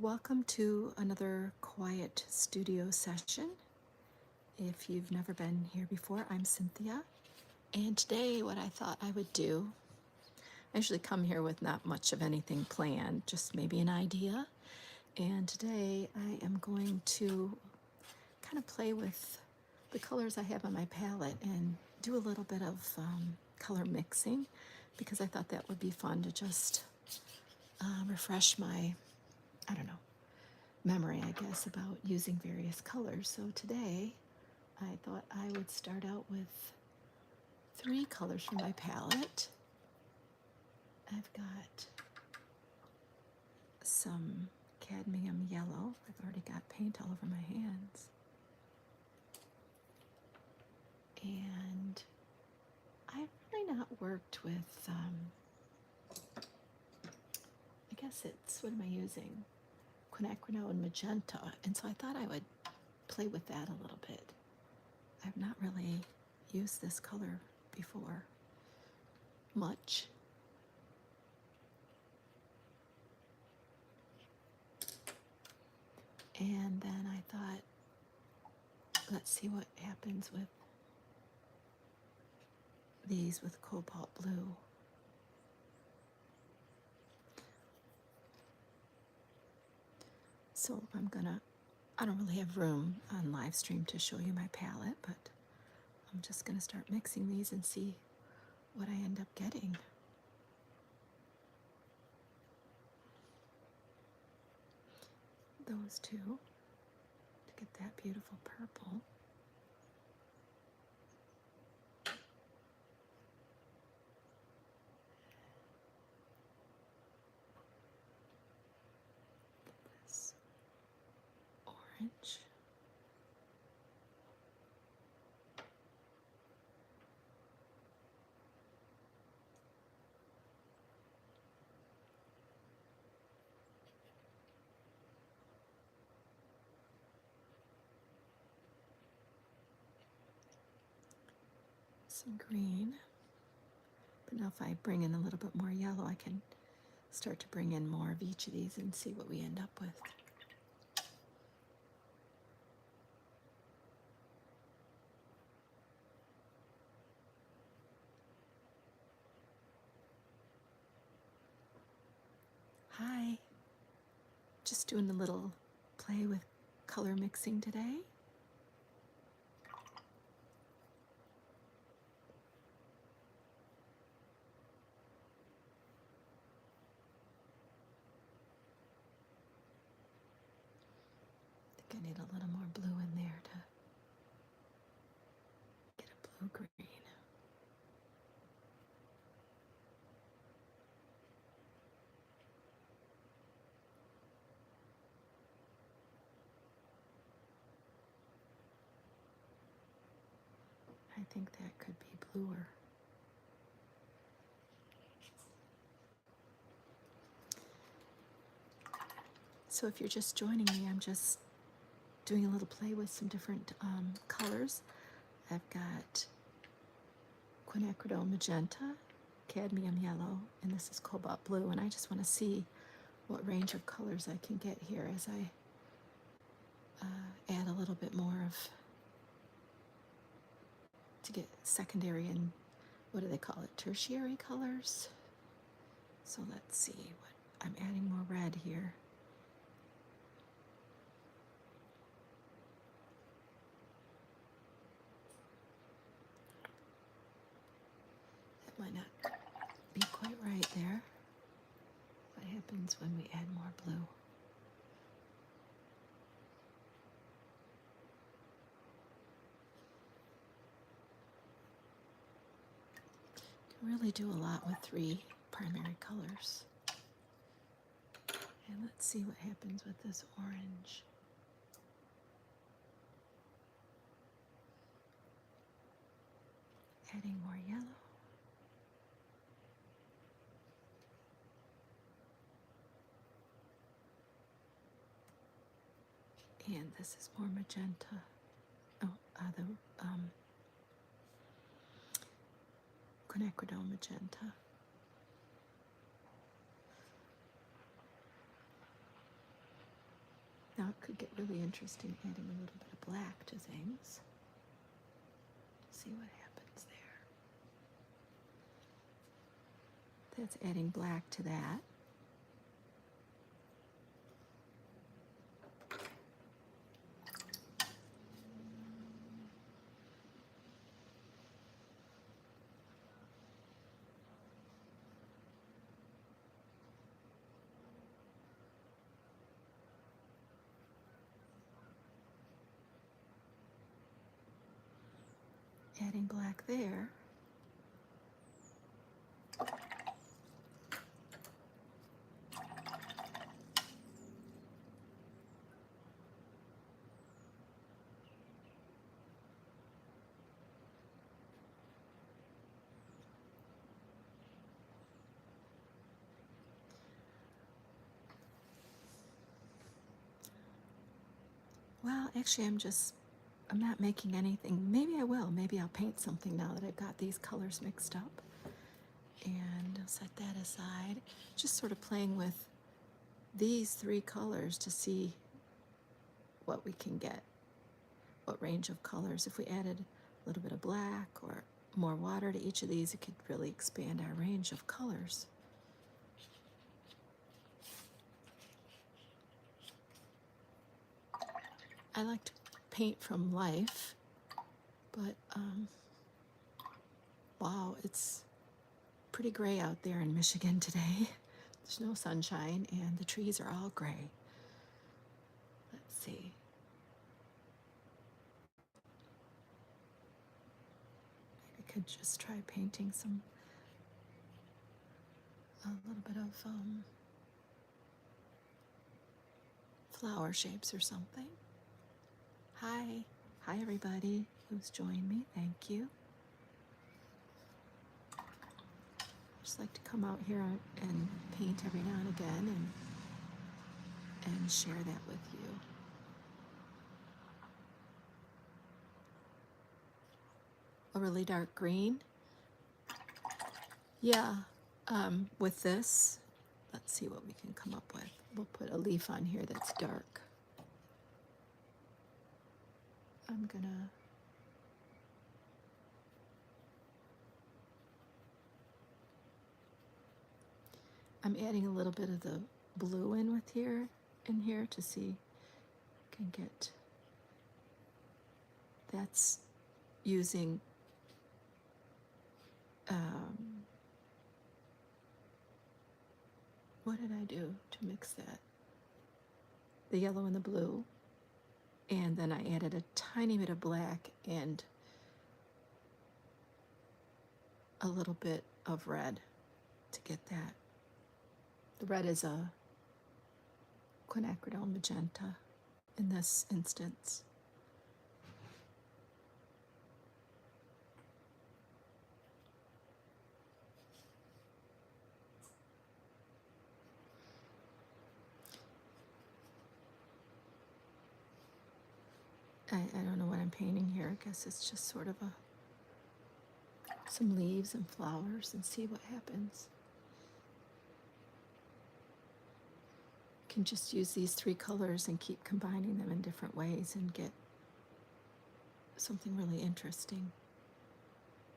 welcome to another quiet studio session. If you've never been here before, I'm Cynthia, and today what I thought I would do, I usually come here with not much of anything planned, just maybe an idea, and today I am going to kind of play with the colors I have on my palette and do a little bit of color mixing, because I thought that would be fun to just refresh my, I don't know, memory, I guess, about using various colors. So today I thought I would start out with 3 colors from my palette. I've got some cadmium yellow. I've already got paint all over my hands. And I've really not worked with, I guess it's, what am I using? Quinacridone magenta. And so I thought I would play with that a little bit. I've not really used this color before much. And then I thought, let's see what happens with these with cobalt blue. So I don't really have room on live stream to show you my palette, but I'm just gonna start mixing these and see what I end up getting. Those two to get that beautiful purple. This orange. Some green. But now if I bring in a little bit more yellow, I can start to bring in more of each of these and see what we end up with. Hi, just doing a little play with color mixing today. I think I need a little more blue in there to get a blue-green. I think that could be bluer. So if you're just joining me, I'm just doing a little play with some different colors. I've got quinacridone magenta, cadmium yellow, and this is cobalt blue, and I just want to see what range of colors I can get here as I add a little bit more of, to get secondary and, what do they call it, tertiary colors. So let's see, what I'm adding more red here. That might not be quite right there. What happens when we add more blue? You can really do a lot with 3 primary colors. And let's see what happens with this orange. Adding more yellow. And this is more magenta. Oh, the quinacridone magenta. Now it could get really interesting adding a little bit of black to things. See what happens there. That's adding black to that. Adding black there. Well, actually, I'm not making anything. Maybe I will. Maybe I'll paint something now that I've got these colors mixed up. And I'll set that aside. Just sort of playing with these three colors to see what we can get, what range of colors. If we added a little bit of black or more water to each of these, it could really expand our range of colors. I like to paint from life, but wow, it's pretty gray out there in Michigan today. There's no sunshine and the trees are all gray. Let's see. Maybe I could just try painting a little bit of flower shapes or something. Hi everybody who's joined me, thank you. I just like to come out here and paint every now and again and share that with you. A really dark green. Yeah, with this, let's see what we can come up with. We'll put a leaf on here that's dark. I'm adding a little bit of the blue in here to see if I can get, that's using what did I do to mix that? The yellow and the blue, and then I added a tiny bit of black and a little bit of red to get that. The red is a quinacridone magenta in this instance. I don't know what I'm painting here. I guess it's just sort of some leaves and flowers and see what happens. You can just use these three colors and keep combining them in different ways and get something really interesting.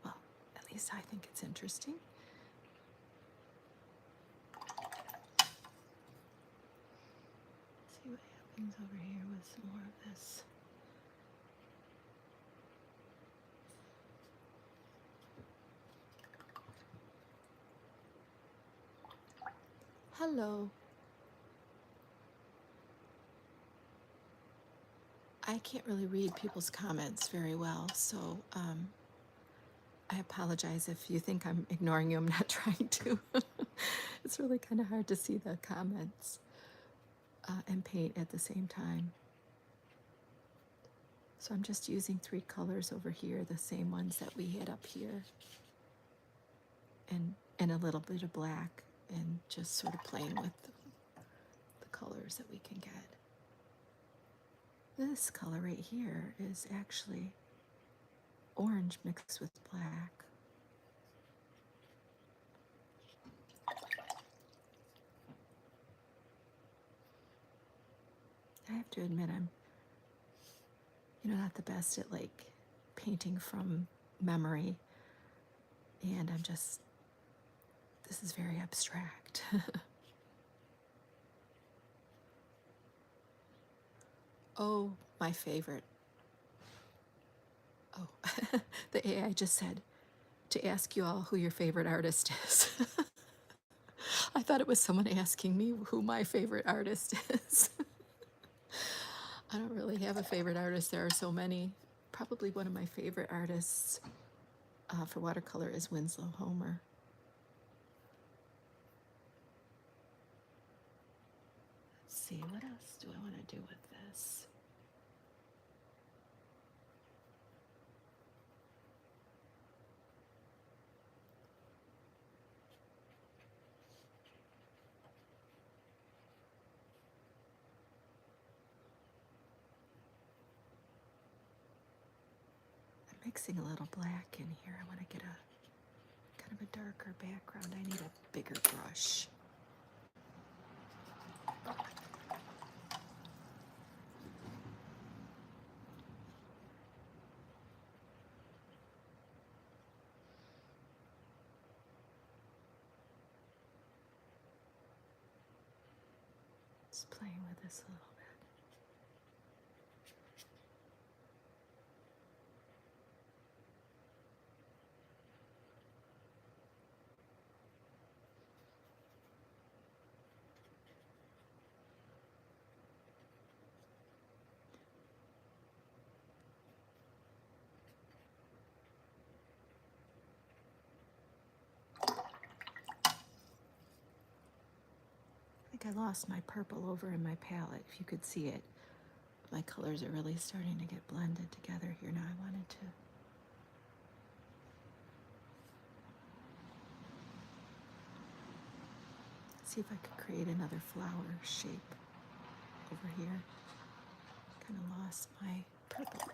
Well, at least I think it's interesting. See what happens over here with some more of this. Hello. I can't really read people's comments very well, so I apologize if you think I'm ignoring you. I'm not trying to. It's really kind of hard to see the comments and paint at the same time. So I'm just using three colors over here, the same ones that we had up here, and a little bit of black, and just sort of playing with the colors that we can get. This color right here is actually orange mixed with black. I have to admit I'm, not the best at like painting from memory, and this is very abstract. Oh, my favorite. Oh, the AI just said to ask you all who your favorite artist is. I thought it was someone asking me who my favorite artist is. I don't really have a favorite artist. There are so many. Probably one of my favorite artists for watercolor is Winslow Homer. Let's see, what else do I want to do with this? I'm mixing a little black in here. I want to get a kind of a darker background. I need a bigger brush. Just playing with this a little bit. I think I lost my purple over in my palette. If you could see it, my colors are really starting to get blended together here. Now I wanted to see if I could create another flower shape over here. Kind of lost my purple.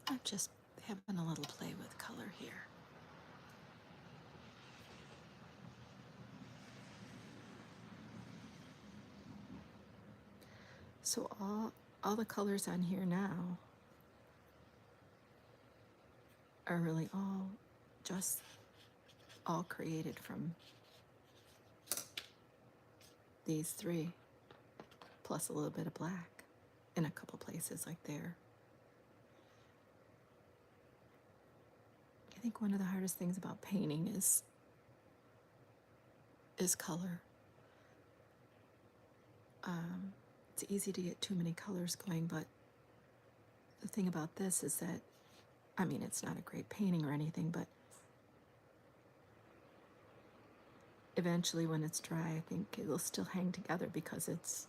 I'm just having a little play with color here. So all the colors on here now are really all created from these three, plus a little bit of black in a couple places like there. I think one of the hardest things about painting is color. It's easy to get too many colors going, but the thing about this is that, I mean, it's not a great painting or anything, but eventually when it's dry, I think it'll still hang together because it's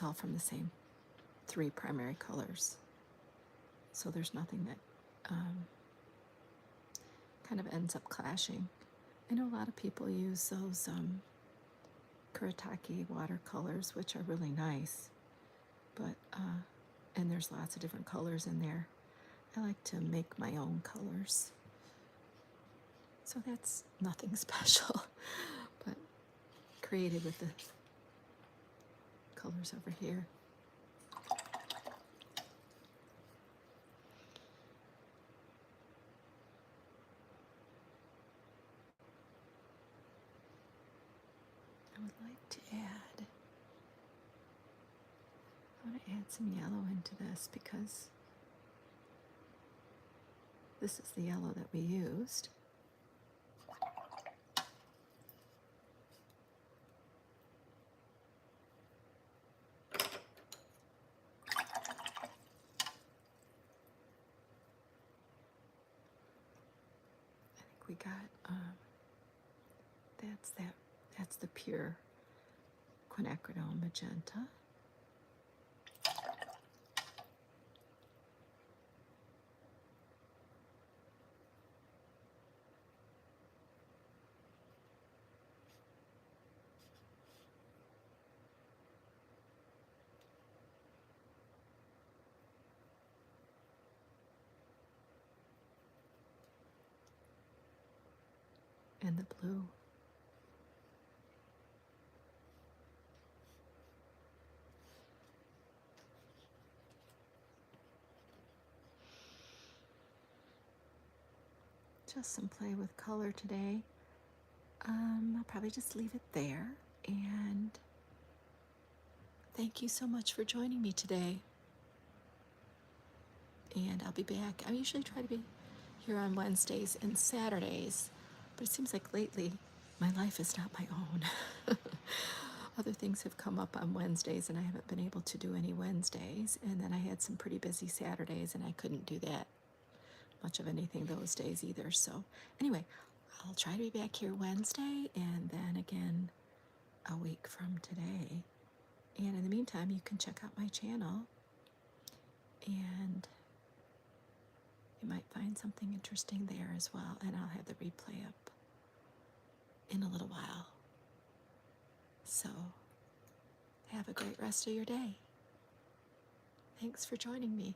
all from the same three primary colors. So there's nothing that kind of ends up clashing. I know a lot of people use those Kuretake watercolors, which are really nice, but and there's lots of different colors in there. I like to make my own colors, so that's nothing special, but created with the colors over here. I would like to add, I want to add some yellow into this because this is the yellow that we used. I think we got, that's the pure quinacridone magenta. and the blue. Just some play with color today. I'll probably just leave it there, and thank you so much for joining me today. And I'll be back. I usually try to be here on Wednesdays and Saturdays, but it seems like lately my life is not my own. Other things have come up on Wednesdays, and I haven't been able to do any Wednesdays. And then I had some pretty busy Saturdays, and I couldn't do that much of anything those days either. So anyway, I'll try to be back here Wednesday, and then again a week from today. And in the meantime, you can check out my channel, and you might find something interesting there as well. And I'll have the replay up in a little while. So have a great rest of your day. Thanks for joining me.